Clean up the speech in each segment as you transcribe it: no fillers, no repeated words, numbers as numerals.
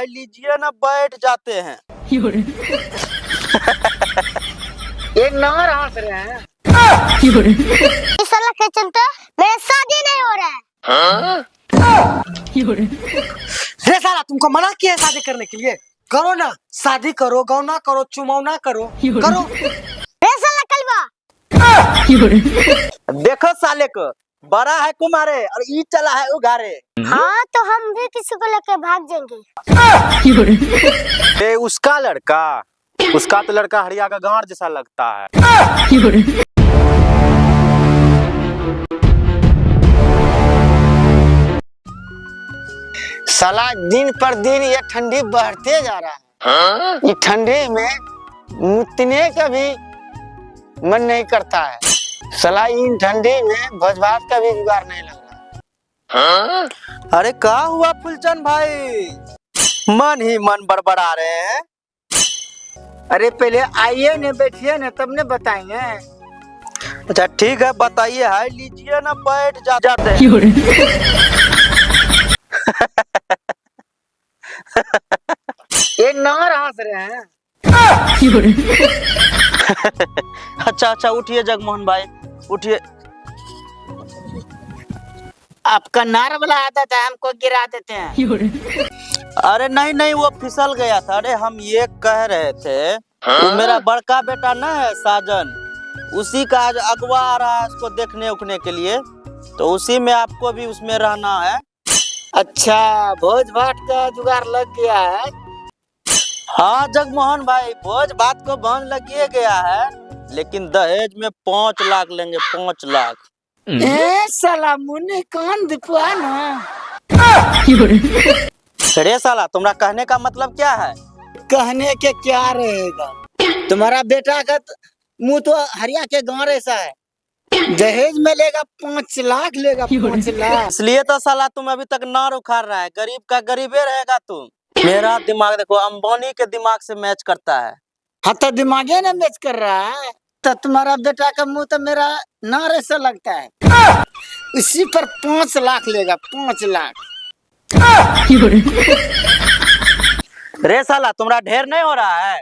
लीजिए ना, बैठ जाते हैं। एक नंबर हंस रहे हैं। इस साला के चलते मेरा शादी नहीं हो रहा है। रे साला तुमको मना किया है शादी करने के लिए, करो ना शादी, करो गौना करो, चुमौना करो, करो। रे साला कलवा। देखो साले को, बड़ा है कुमारे और ई चला है उगारे। हाँ तो हम भी किसी को लेके भाग जाएंगे। उसका लड़का, उसका तो लड़का हरिया का गांड जैसा लगता है। साला दिन पर दिन ये ठंडी बढ़ते जा रहा है। ये ठंडी में मुतने का भी मन नहीं करता है। साला इन ठंडी में भोज भात का भी जुगाड़ नहीं लग रहा। अरे क्या हुआ फुलचंद भाई, मन ही मन बड़बड़ा रहे हैं। अरे पहले आइए न, बैठिए न, तब न बताएंगे। अच्छा ठीक है, बताइए। है लीजिए ना, बैठ जाते हैं। एक नंबर हंस रहे हैं। अच्छा अच्छा, उठिए जगमोहन भाई, उठिए। आपका नार वाला आदत है, हमको गिरा देते हैं। अरे नहीं नहीं, वो फिसल गया था। अरे हम ये कह रहे थे, वो मेरा बड़का बेटा ना है साजन, उसी का आज अगवा आ रहा है उसको देखने उखने के लिए, तो उसी में आपको भी उसमें रहना है। अच्छा, भोज भात का जुगाड़ लग गया है। हाँ जगमोहन भाई, भोज भात को बंद लगिए गया है, लेकिन दहेज में 5 लाख लेंगे, 5 लाख। साला मुन्ने कान दिखवा ना। अरे साला, तुम्हारा कहने का मतलब क्या है? कहने के क्या रहेगा, तुम्हारा बेटा का मुंह तो हरिया के गांव ऐसा है। दहेज में लेगा 5 लाख, लेगा 5 लाख। इसलिए तो साला तुम अभी तक नार उखाड़ रहा है। गरीब का गरीबे रहेगा तुम। मेरा दिमाग देखो, अंबानी के दिमाग से मैच करता है। हाँ तो दिमागे ना मैच कर रहा है, तो तुम्हारा बेटा का मुंह तो मेरा नार ऐसा लगता है। इसी पर 5 लाख लेगा, 5 लाख। रे साला, तुम्हारा ढेर नहीं हो रहा है?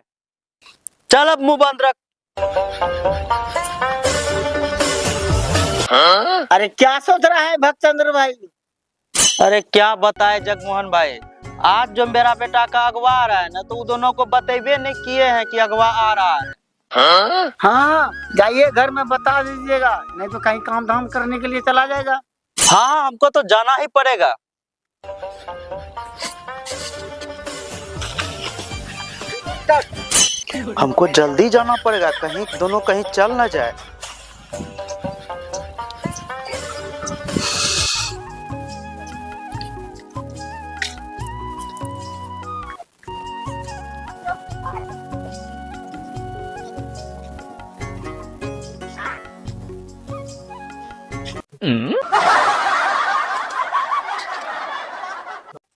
चल अब मुंह बंद रख। अरे क्या सोच रहा है भक्तचंद्र भाई? अरे क्या बताए जगमोहन भाई, आज जो मेरा बेटा का अगवा आ रहा है ना, तो उन दोनों को बतेबे नहीं किए हैं कि अगवा आ रहा है। हाँ जाइए घर में बता दीजिएगा, नहीं तो कहीं काम धाम करने के लिए चला जाएगा। हाँ हमको तो जाना ही पड़ेगा। हमको जल्दी जाना पड़ेगा, कहीं दोनों कहीं चल ना जाए।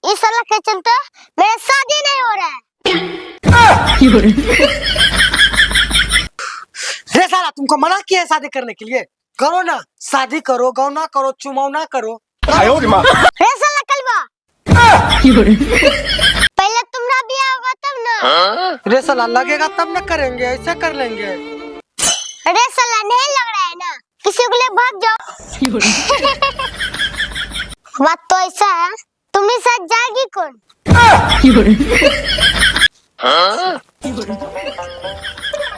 इस साला के चलते मेरा शादी नहीं हो रहा है। रे साला तुमको मना किया है शादी करने के लिए, करो ना शादी, करो गौना करो, चुमौना करो। रे साला कलवा। पहले तुम्हारा बियाह होगा तब ना। रे साला लगेगा तब न करेंगे, ऐसे कर लेंगे। रे साला नहीं लग रहा है ना, किसी को ले भाग जाओ। बात तो ऐसा है, तुम्हें साथ जाएगी कौन?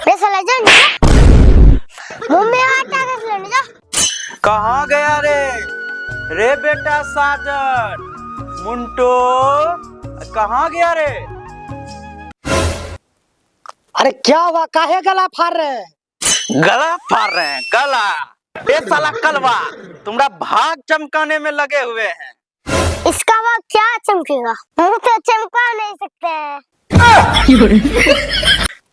रे साला जाओ, मुंह में आटा रख लेने जा। कहाँ गया रे? रे बेटा साजन, मुंटो, कहाँ गया रे? अरे क्या हुआ, काहे गला फाड़ रहे हैं? गला फाड़ रहे हैं, गला? ए साला कलवा, तुम्हारा भाग चमकाने में लगे हुए हैं। इसका वह क्या चमकेगा, मुंह तो चमका नहीं सकते हैं।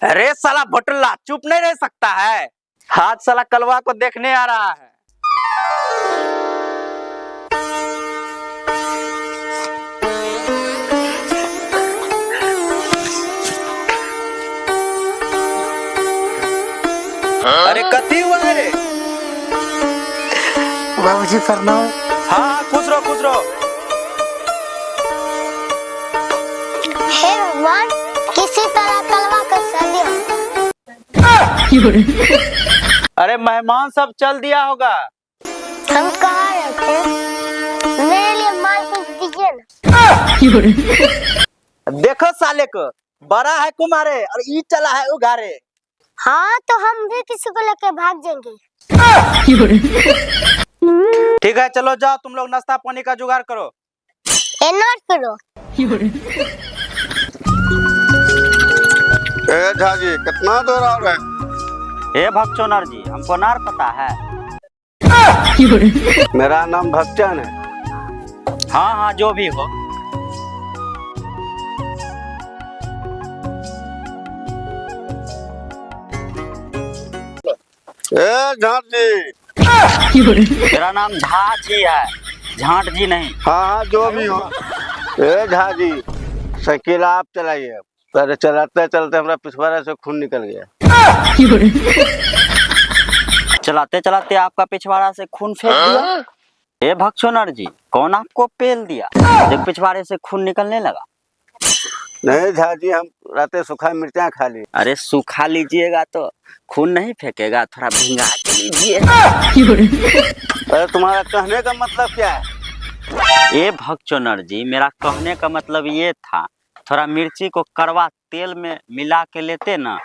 अरे साला भटुल्ला, चुप नहीं रह सकता है? हाथ साला कलवा को देखने आ रहा है। अरे कथी हुआ है रे? बाबूजी प्रणाम। हाँ खुश रहो खुश रहो। इसी तरह तलवा कर सालियों। अरे मेहमान सब चल दिया होगा। हम कहाँ रहते? मेरे लिए माल कुछ दीजिए ना। देखो साले को, बड़ा है कुमारे और ई चला है उगारे। हाँ तो हम भी किसी को लेके भाग जाएंगे। ठीक है चलो जाओ, तुम लोग नाश्ता पानी का जुगाड़ करो। ए नोट करो। ए झा जी कितना दूर आ रहे हैं? हे भक्चोनर जी, हमको नार पता है। मेरा नाम भक्चन है। हाँ हाँ जो भी हो। ए झाट जी। मेरा नाम झा जी है, झाट जी नहीं। हाँ हाँ जो भी हो। ए झा जी साइकिल आप चलाइए। पहले चलाते चलते हमारा पिछवाड़े से खून निकल गया। चलाते चलाते आपका पिछवाड़ा से खून फेंक दिया। हे भक्चोनर जी, कौन आपको पेल दिया जब पिछवाड़े से खून निकलने लगा? नहीं झा जी, हम रातें सूखा मिर्चा खा ली। अरे सूखा लीजिएगा तो खून नहीं फेंकेगा, थोड़ा भिंगा के लीजिए। अरे तुम्हारा कहने का मतलब क्या है? ये भक्चोनर जी, मेरा कहने का मतलब ये था, थोड़ा मिर्ची को कड़वा तेल में मिला के लेते ना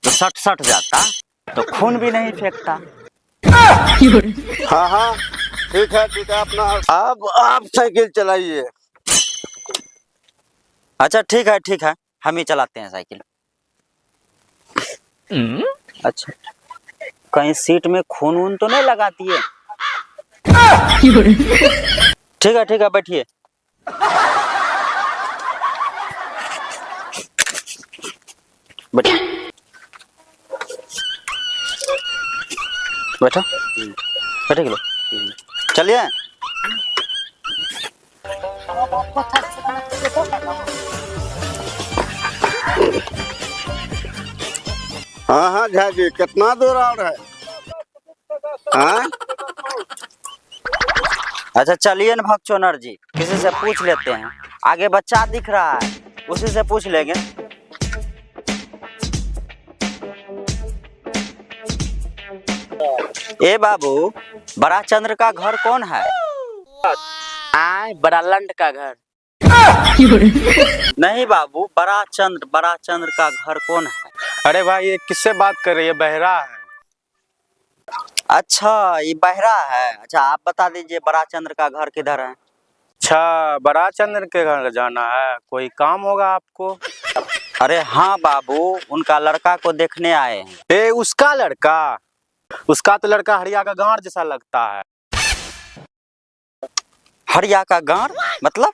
तो सट सट जाता, तो खून भी नहीं फेंकता। हाँ हाँ ठीक है अपना अब आप साइकिल चलाइए। अच्छा ठीक है, हम ही चलाते हैं साइकिल। अच्छा, कहीं सीट में खून वून तो नहीं लगाती है? ठीक है बैठिए। बैठो बैठे लो, चलिए। हाँ हाँ झा जी कितना दूर आ रहा है? हाँ अच्छा चलिए न भक्चोनर जी, किसी से पूछ लेते हैं। आगे बच्चा दिख रहा है, उसी से पूछ लेंगे। ए बाबू, बड़ा चंद्र का घर कौन है? बड़ा लंड का घर। नहीं बाबू, बड़ा चंद्र का घर कौन है? अरे भाई ये किससे बात कर रही है? बहरा है। अच्छा ये बहरा है। अच्छा आप बता दीजिए बड़ा चंद्र का घर किधर है? अच्छा बड़ा चंद्र के घर जाना है, कोई काम होगा आपको? अरे हाँ बाबू, उनका लड़का को देखने आए हैं। ए उसका लड़का? उसका तो लड़का हरिया का गांड जैसा लगता है। हरिया का गांड मतलब?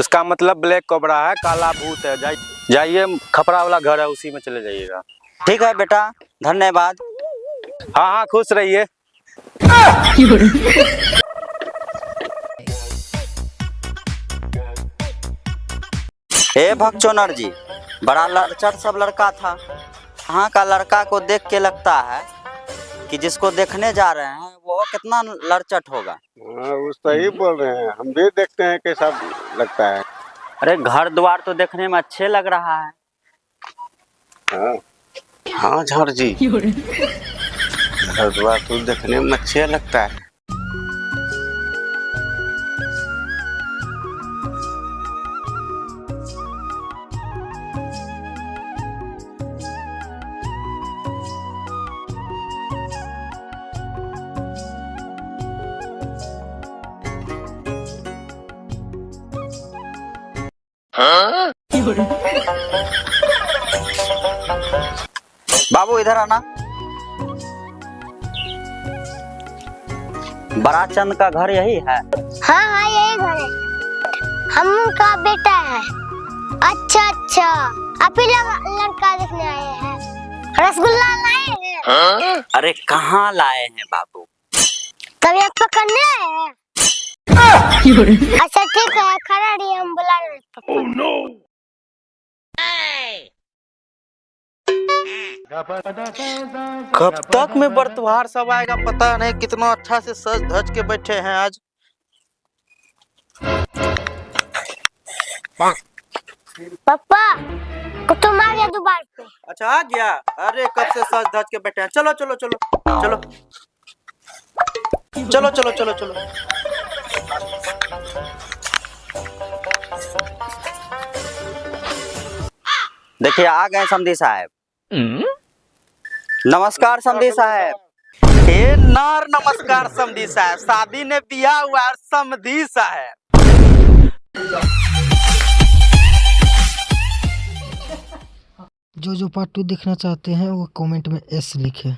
उसका मतलब ब्लैक कोबरा है, काला भूत है। जाइए खपरा वाला घर है, उसी में चले जाइएगा। ठीक है बेटा, धन्यवाद। हाँ हाँ खुश रहिए। हे भक्चोनर जी, बड़ा लड़चट सब लड़का था। यहाँ का लड़का को देख के लगता है कि जिसको देखने जा रहे हैं वो कितना लड़चट होगा। हाँ वो सही बोल रहे हैं, हम भी देखते हैं कैसा लगता है। अरे घर द्वार तो देखने में अच्छे लग रहा है। हाँ हाँ झर जी, घर द्वार तो देखने में अच्छा लगता है। बाबू इधर आना। बड़ा चंद का घर यही है? हाँ हाँ यही घर है, हम उनका बेटा है। अच्छा आप ही लड़का देखने आए हैं? रसगुल्ला लाए हैं? अरे कहाँ लाए हैं बाबू? तबीयत पकड़ने आए हैं? अच्छा ठीक है, खड़ा रहिए, हम बुला रहे हैं। कब तक में बर्तवार सब आएगा पता नहीं। कितना अच्छा से सज धज के बैठे हैं आज। पापा वो तुम आ गया दोबारा पे। अच्छा आ गया। अरे कब से सज धज के बैठे हैं। चलो चलो चलो चलो चलो चलो चलो चलो। देखिए आ गए समधी साहब। नमस्कार समधी साहब। हे नार नमस्कार समधी साहब। शादी ने बिया हुआ है समधी साहब। जो पार्ट 2 देखना चाहते हैं वो कमेंट में एस लिखें।